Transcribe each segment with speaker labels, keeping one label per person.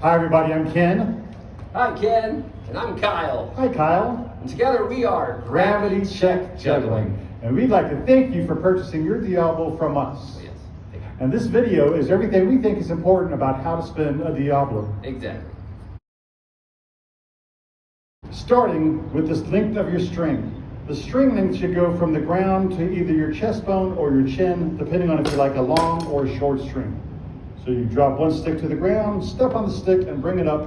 Speaker 1: Hi everybody, I'm Ken.
Speaker 2: Hi Ken, and I'm Kyle.
Speaker 1: Hi Kyle.
Speaker 2: And together we are
Speaker 1: Gravity Check Juggling. And we'd like to thank you for purchasing your Diablo from us.
Speaker 2: Yes, thank you.
Speaker 1: And this video is everything we think is important about how to spin a Diablo.
Speaker 2: Exactly.
Speaker 1: Starting with this length of your string. The string length should go from the ground to either your chest bone or your chin, depending on if you like a long or a short string. So you drop one stick to the ground, step on the stick and bring it up,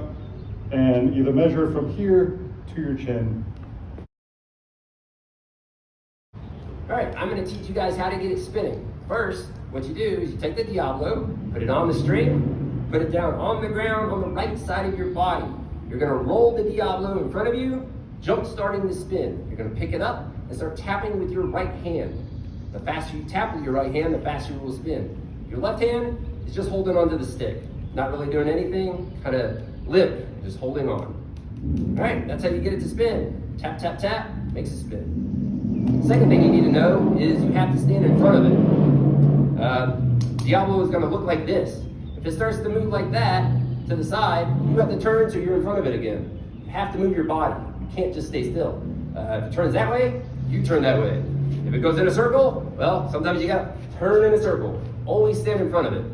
Speaker 1: and either measure from here to your chin.
Speaker 2: All right, I'm going to teach you guys how to get it spinning. First, what you do is you take the Diablo, put it on the string, put it down on the ground on the right side of your body. You're going to roll the Diablo in front of you, jump starting the spin. You're going to pick it up and start tapping with your right hand. The faster you tap with your right hand, the faster you will spin. Your left hand is just holding onto the stick, not really doing anything, kind of limp, just holding on. All right, that's how you get it to spin. Tap, tap, tap, makes it spin. Second thing you need to know is you have to stand in front of it. Diablo is gonna look like this. If it starts to move like that, to the side, you have to turn so you're in front of it again. You have to move your body. You can't just stay still. If it turns that way, you turn that way. If it goes in a circle, well, sometimes you gotta turn in a circle. Always stand in front of it.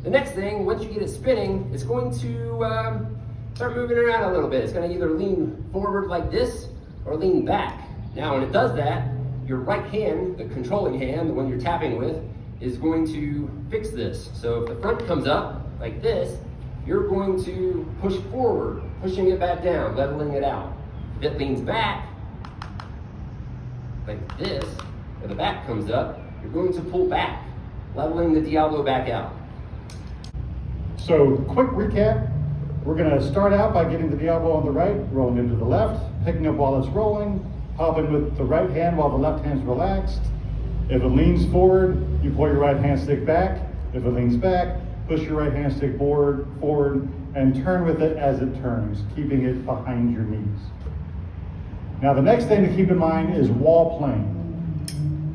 Speaker 2: The next thing, once you get it spinning, it's going to start moving around a little bit. It's going to either lean forward like this or lean back. Now, when it does that, your right hand, the controlling hand, the one you're tapping with, is going to fix this. So if the front comes up like this, you're going to push forward, pushing it back down, leveling it out. If it leans back like this, or the back comes up, you're going to pull back, leveling the Diablo back out.
Speaker 1: So, quick recap. We're going to start out by getting the Diablo on the right, rolling into the left, picking up while it's rolling, popping with the right hand while the left hand's relaxed. If it leans forward, you pull your right hand stick back. If it leans back, push your right hand stick forward, and turn with it as it turns, keeping it behind your knees. Now, the next thing to keep in mind is wall playing.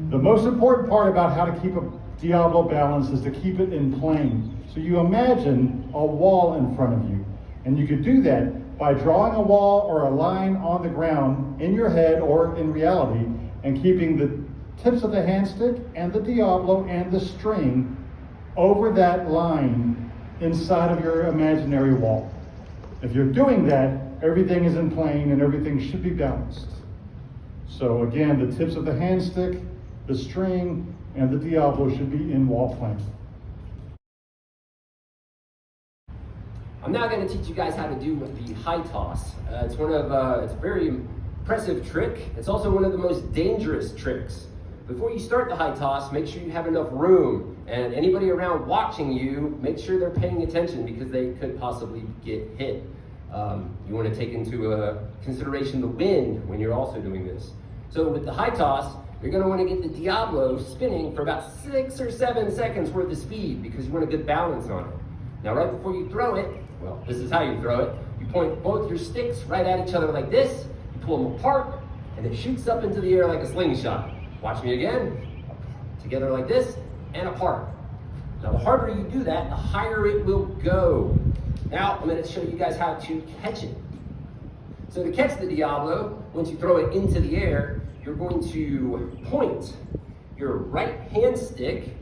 Speaker 1: The most important part about how to keep a Diablo balance is to keep it in plane. So you imagine a wall in front of you. And you could do that by drawing a wall or a line on the ground in your head or in reality, and keeping the tips of the hand stick and the Diablo and the string over that line inside of your imaginary wall. If you're doing that, everything is in plane and everything should be balanced. So again, the tips of the hand stick, the string, and the Diablo should be in wall plane.
Speaker 2: I'm now going to teach you guys how to do the high toss. It's a very impressive trick. It's also one of the most dangerous tricks. Before you start the high toss, make sure you have enough room, and anybody around watching you, make sure they're paying attention because they could possibly get hit. You want to take into consideration the wind when you're also doing this. So with the high toss, you're going to want to get the Diablo spinning for about 6 or 7 seconds worth of speed because you want a good balance on it. Now right before you throw it, well, this is how you throw it. You point both your sticks right at each other like this, you pull them apart, and it shoots up into the air like a slingshot. Watch me again. Together like this, and apart. Now the harder you do that, the higher it will go. Now I'm going to show you guys how to catch it. So to catch the Diablo, once you throw it into the air, you're going to point your right hand stick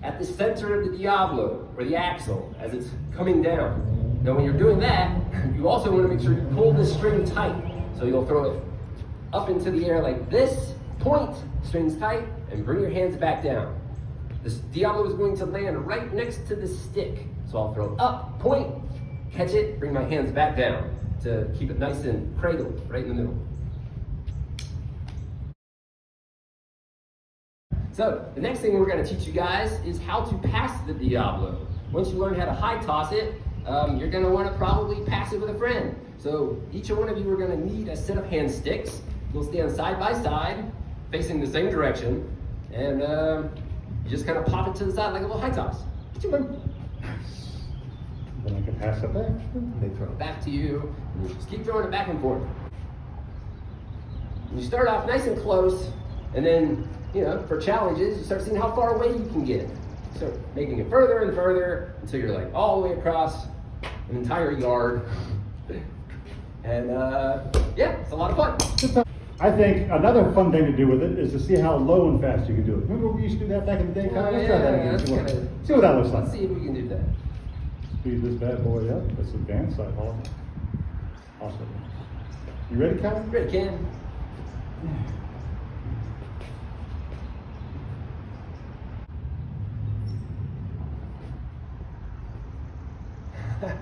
Speaker 2: at the center of the Diablo, or the axle, as it's coming down. Now when you're doing that, you also want to make sure you pull the string tight. So you'll throw it up into the air like this, point, strings tight, and bring your hands back down. This Diablo is going to land right next to the stick. So I'll throw up, point, catch it, bring my hands back down to keep it nice and cradled right in the middle. So the next thing we're going to teach you guys is how to pass the Diablo. Once you learn how to high toss it, you're going to want to probably pass it with a friend. So each one of you are going to need a set of hand sticks. You'll stand side by side, facing the same direction, and you just kind of pop it to the side like a little high toss.
Speaker 1: Then I can pass it back.
Speaker 2: They throw it back to you, and you just keep throwing it back and forth. You start off nice and close, and then, you know, for challenges, you start seeing how far away you can get. So making it further and further until you're like all the way across an entire yard. And yeah, it's a lot of fun.
Speaker 1: I think another fun thing to do with it is to see how low and fast you can do it. Remember we used to do that back in the day? Kyle? Let's try that again. See what that looks like.
Speaker 2: Let's see if we can do that.
Speaker 1: Speed this bad boy up. Let's advance side. Awesome. You ready, Kyle?
Speaker 2: Ready, Ken? Okay.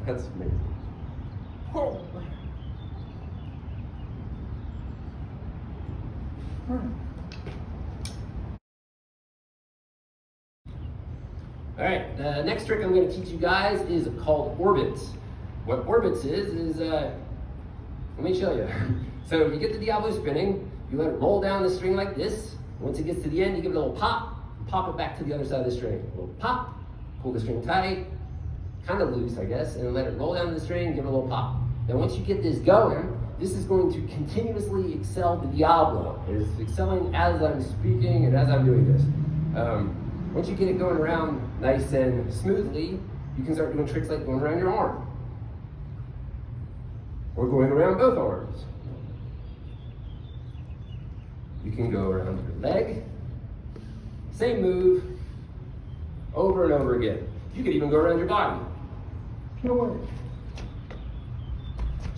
Speaker 2: That's amazing. Oh. All right, the next trick I'm going to teach you guys is called orbits. What orbits is let me show you. So you get the Diabolo spinning, you let it roll down the string like this. Once it gets to the end, you give it a little pop, pop it back to the other side of the string. A little pop, pull the string tight, kind of loose, I guess, and let it roll down the string, give it a little pop. Now once you get this going, this is going to continuously excel the Diabolo. It's excelling as I'm speaking and as I'm doing this. Once you get it going around nice and smoothly, you can start doing tricks like going around your arm. Or going around both arms. You can go around your leg. Same move, over and over again. You could even go around your body.
Speaker 1: No way.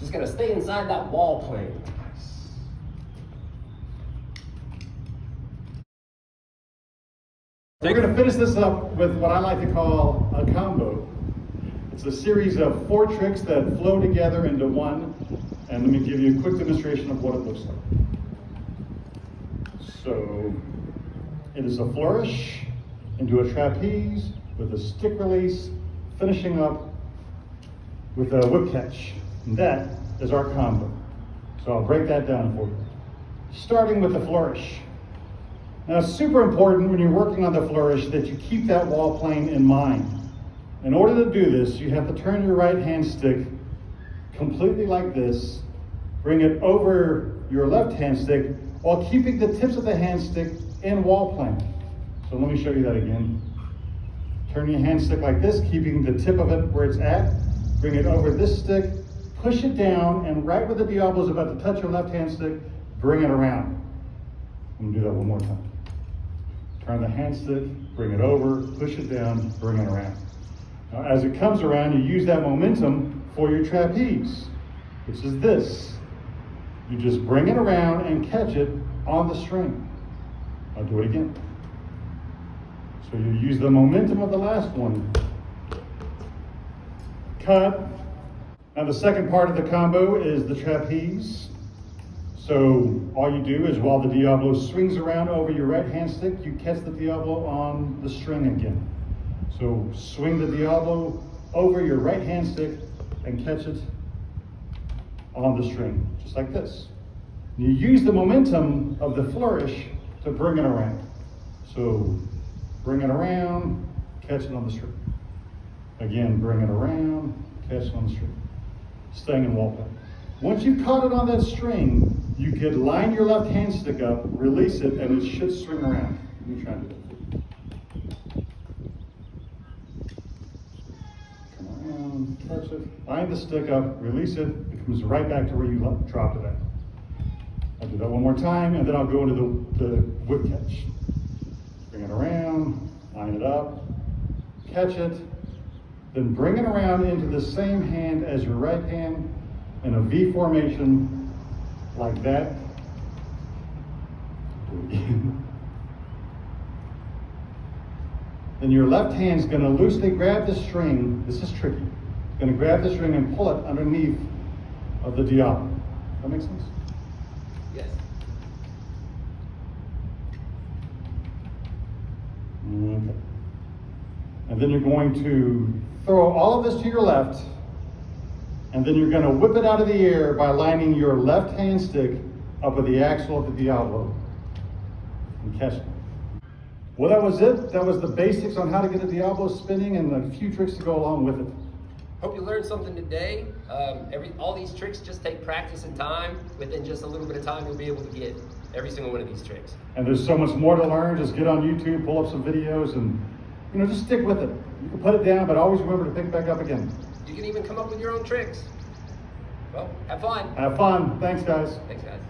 Speaker 2: Just gotta stay inside that wall plane.
Speaker 1: We're going to finish this up with what I like to call a combo. It's a series of 4 tricks that flow together into one, and let me give you a quick demonstration of what it looks like. So, it is a flourish into a trapeze with a stick release, finishing up with a whip catch. And that is our combo. So I'll break that down for you. Starting with the flourish. Now it's super important when you're working on the flourish that you keep that wall plane in mind. In order to do this, you have to turn your right hand stick completely like this, bring it over your left hand stick while keeping the tips of the hand stick in wall plane. So let me show you that again. Turn your hand stick like this, keeping the tip of it where it's at, bring it over this stick, push it down, and right where the Diabolo is about to touch your left hand stick, bring it around. I'm gonna do that one more time. Turn the hand stick, bring it over, push it down, bring it around. Now, as it comes around, you use that momentum for your trapeze, which is this. You just bring it around and catch it on the string. I'll do it again. So you use the momentum of the last one. Cut. Now the second part of the combo is the trapeze. So all you do is while the Diabolo swings around over your right hand stick, you catch the Diabolo on the string again. So swing the Diabolo over your right hand stick and catch it on the string, just like this. You use the momentum of the flourish to bring it around. So bring it around, catch it on the string. Again, bring it around, catch it on the string. Staying in wall play. Once you've caught it on that string, you could line your left hand stick up, release it, and it should swing around. Let me try and do it. Come around, catch it, line the stick up, release it, it comes right back to where you dropped it at. I'll do that one more time, and then I'll go into the whip catch. Bring it around, line it up, catch it, then bring it around into the same hand as your right hand in a V formation like that. Then your left hand's gonna loosely grab the string. This is tricky. Gonna grab the string and pull it underneath of the Diabolo. That makes sense?
Speaker 2: Yes.
Speaker 1: Okay. And then you're going to throw all of this to your left, and then you're going to whip it out of the air by lining your left hand stick up with the axle of the Diabolo and catch it. Well, that was it. That was the basics on how to get the Diabolo spinning and a few tricks to go along with it.
Speaker 2: Hope you learned something today. All these tricks just take practice and time. Within just a little bit of time, you'll be able to get every single one of these tricks.
Speaker 1: And there's so much more to learn. Just get on YouTube, pull up some videos, and just stick with it. You can put it down, but always remember to pick it back up again.
Speaker 2: You can even come up with your own tricks. Well, have fun.
Speaker 1: Have fun. Thanks, guys.
Speaker 2: Thanks, guys.